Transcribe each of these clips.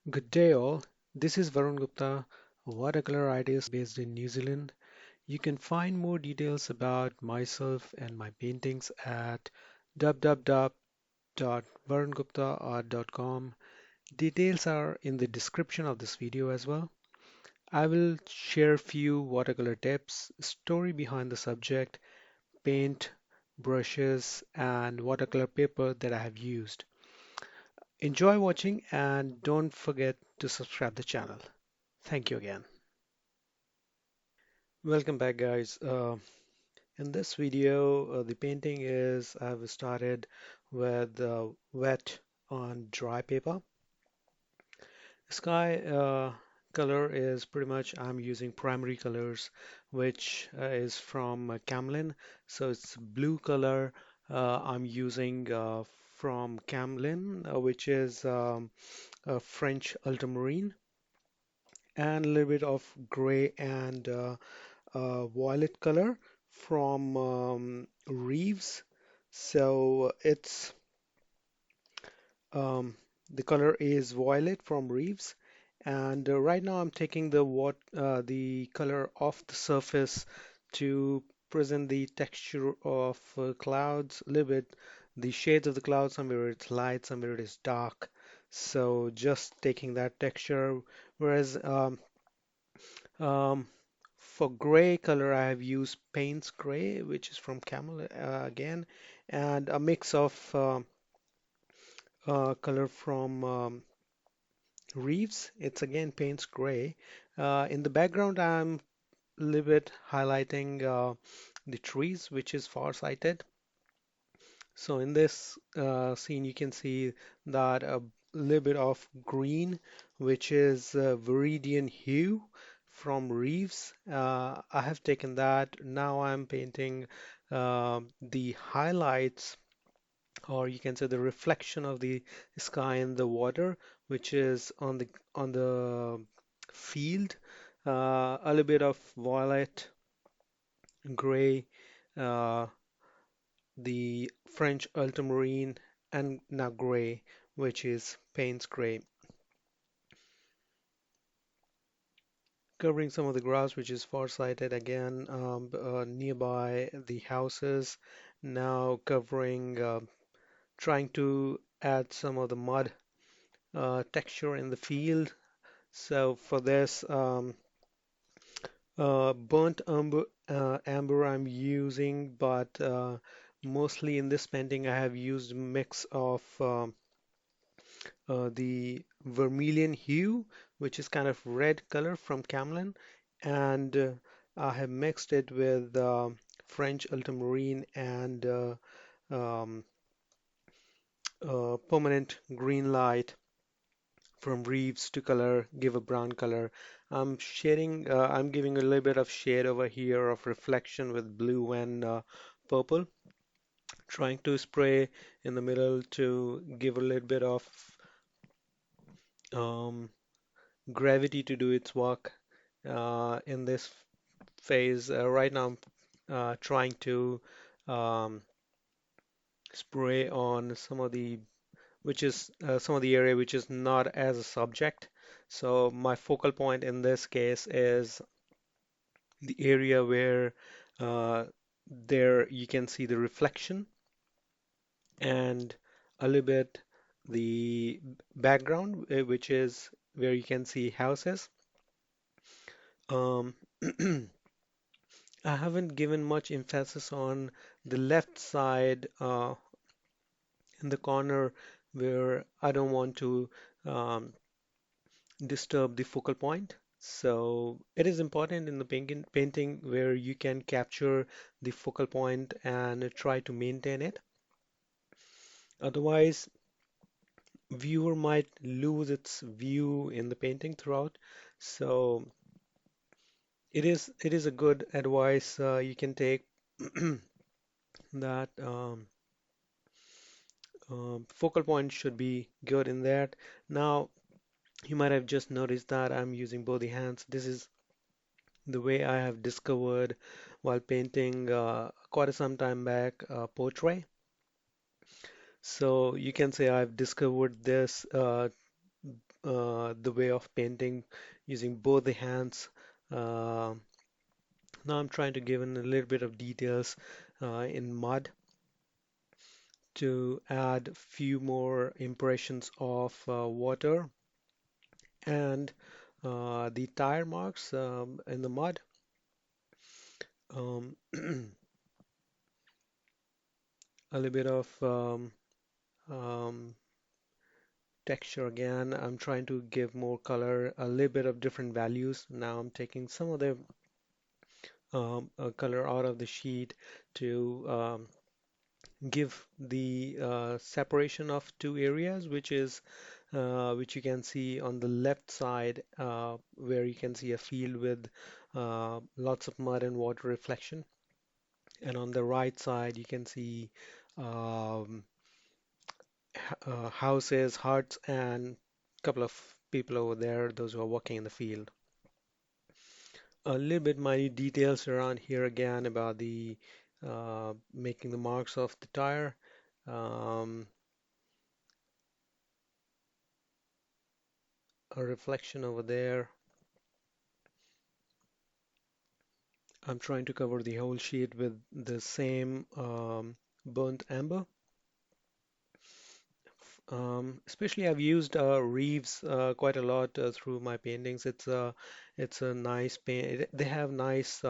Good day, all. This is Varun Gupta, a watercolor artist based in New Zealand. You can find more details about myself and my paintings at www.varunguptaart.com. Details are in the description of this video as well. I will share few watercolor tips, story behind the subject, paint, brushes, and watercolor paper that I have used. Enjoy watching and don't forget to subscribe the channel. Thank you again. Welcome back, guys. In this video, the painting is I've started with wet on dry paper. Sky color is pretty much I'm using primary colors, which is from Camlin. So it's blue color I'm using from Camlin, which is a French ultramarine, and a little bit of gray and violet color from Reeves. So it's um, the color is violet from Reeves. And right now I'm taking the color off the surface to present the texture of clouds, a little bit the shades of the clouds, somewhere it's light, somewhere it is dark. So just taking that texture, whereas um, for gray color, I have used Payne's Gray, which is from Camel again, and a mix of color from Reeves. It's again Payne's Gray. In the background, I'm a little bit highlighting the trees, which is far-sighted. So in this scene, you can see that a little bit of green, which is viridian hue from Reeves. I have taken that. Now I'm painting the highlights, or you can say the reflection of the sky and the water, which is on the field. A little bit of violet, gray, uh, the French ultramarine, and now gray, which is Payne's gray, covering some of the grass, which is far-sighted again, nearby the houses. Now covering, trying to add some of the mud texture in the field. So for this, burnt amber I'm using, but mostly in this painting I have used a mix of the vermilion hue, which is kind of red color from Camlin, and I have mixed it with French ultramarine and um, permanent green light from Reeves to color, give a brown color. I'm giving a little bit of shade over here of reflection with blue and purple, trying to spray in the middle to give a little bit of um, gravity to do its work in this phase. Right now, I'm trying to um, spray on some of the area which is not as a subject. So my focal point in this case is the area where uh, there you can see the reflection and a little bit the background, which is where you can see houses. Um, I haven't given much emphasis on the left side in the corner where I don't want to um, disturb the focal point. So it is important in the painting where you can capture the focal point and try to maintain it. Otherwise, viewer might lose its view in the painting throughout. So it is a good advice you can take that focal point should be good in that. Now, you might have just noticed that I'm using both the hands. This is the way I have discovered while painting quite some time back portrait. So you can say I've discovered this the way of painting using both the hands. Uh, Now I'm trying to give in a little bit of details in mud to add a few more impressions of water and the tire marks in the mud. Um, a little bit of um, texture again. I'm trying to give more color, a little bit of different values. Now I'm taking some of the color out of the sheet to give the separation of two areas, which you can see on the left side, where you can see a field with lots of mud and water reflection, and on the right side you can see um, houses, huts, and a couple of people over there, those who are working in the field. A little bit minute details around here again about the making the marks of the tire. Um, a reflection over there. I'm trying to cover the whole sheet with the same burnt amber. Especially I've used Reeves quite a lot through my paintings. It's a nice paint. They have nice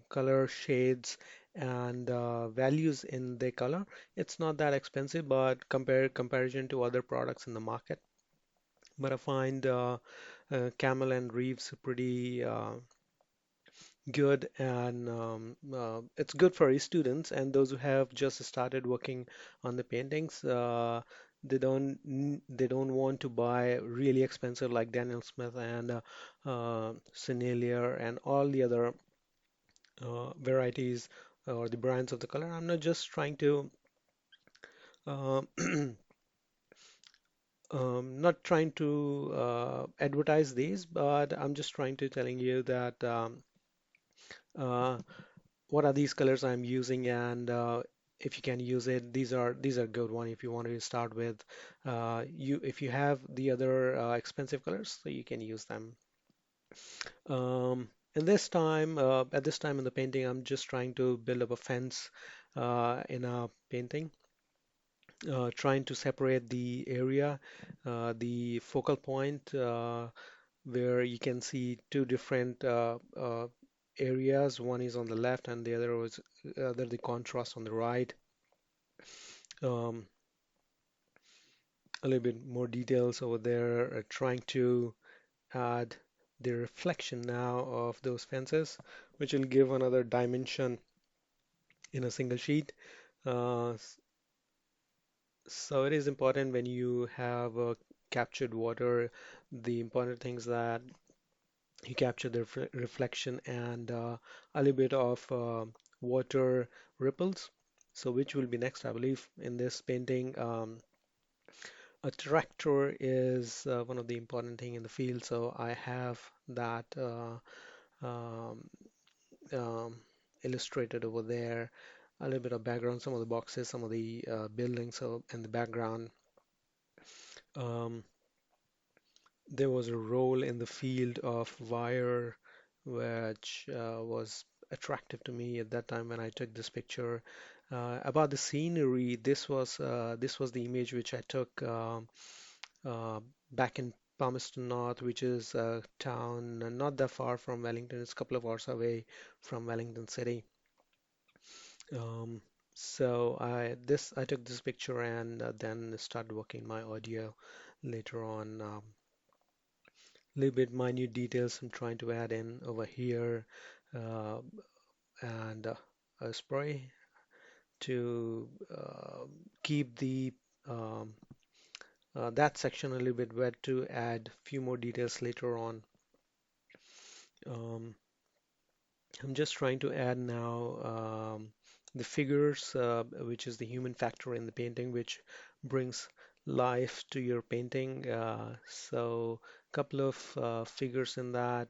color shades and values in their color. It's not that expensive, but comparison to other products in the market. But I find Camel and Reeves pretty good, and it's good for students and those who have just started working on the paintings. They don't want to buy really expensive like Daniel Smith and Sennelier and all the other varieties or the brands of the color. I'm not just trying to uh, not trying to advertise these, but I'm just trying to telling you that uh, what are these colors I'm using, and if you can use it, these are good one if you want to start with. You if you have the other expensive colors, so you can use them. And this time, at this time in the painting, I'm just trying to build up a fence in a painting, trying to separate the area, the focal point, where you can see two different areas. One is on the left, and the other was the contrast on the right. Um, a little bit more details over there, trying to add the reflection now of those fences, which will give another dimension in a single sheet. Uh, so it is important when you have captured water, the important things that you capture the reflection and a little bit of water ripples. So which will be next, I believe, in this painting. A tractor is one of the important thing in the field, so I have that um, um, illustrated over there. A little bit of background, some of the boxes, some of the buildings, so in the background. Um, there was a roll in the field of wire which was attractive to me at that time when I took this picture. About the scenery, this was the image which I took uh, back in Palmerston North, which is a town not that far from Wellington. It's a couple of hours away from Wellington City. Um, so I took this picture and then started working my audio later on. Little bit minute details I'm trying to add in over here, uh, and a spray to keep the um, that section a little bit wet to add few more details later on. Um, I'm just trying to add now the figures, which is the human factor in the painting, which brings life to your painting. So a couple of figures in that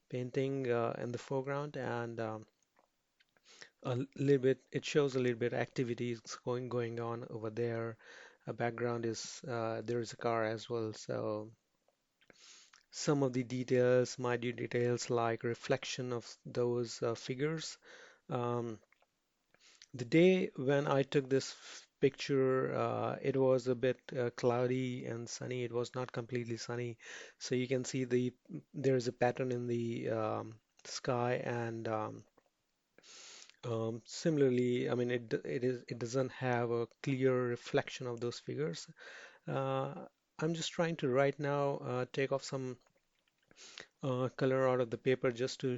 painting in the foreground, and a little bit, it shows a little bit activities going on over there. background is there is a car as well. So some of the details, minute details like reflection of those figures. Um, the day when I took this picture, it was a bit cloudy and sunny. It was not completely sunny, so you can see there is a pattern in the sky, and similarly, I mean, it doesn't have a clear reflection of those figures. Uh, I'm just trying to right now take off some color out of the paper just to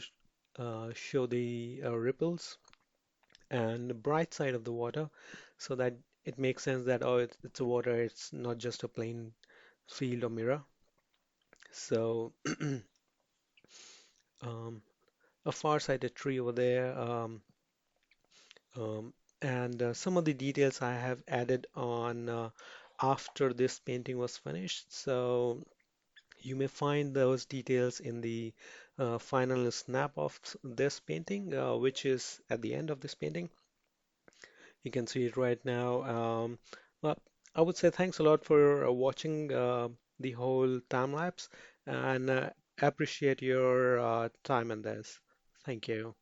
show the ripples and the bright side of the water so that it makes sense that, oh, it's a water, it's not just a plain field or mirror. So, um, a far-sighted tree over there, um, and some of the details I have added on after this painting was finished. So, you may find those details in the final snap of this painting, which is at the end of this painting. You can see it right now. Well, I would say thanks a lot for watching the whole time lapse and appreciate your time in this. Thank you.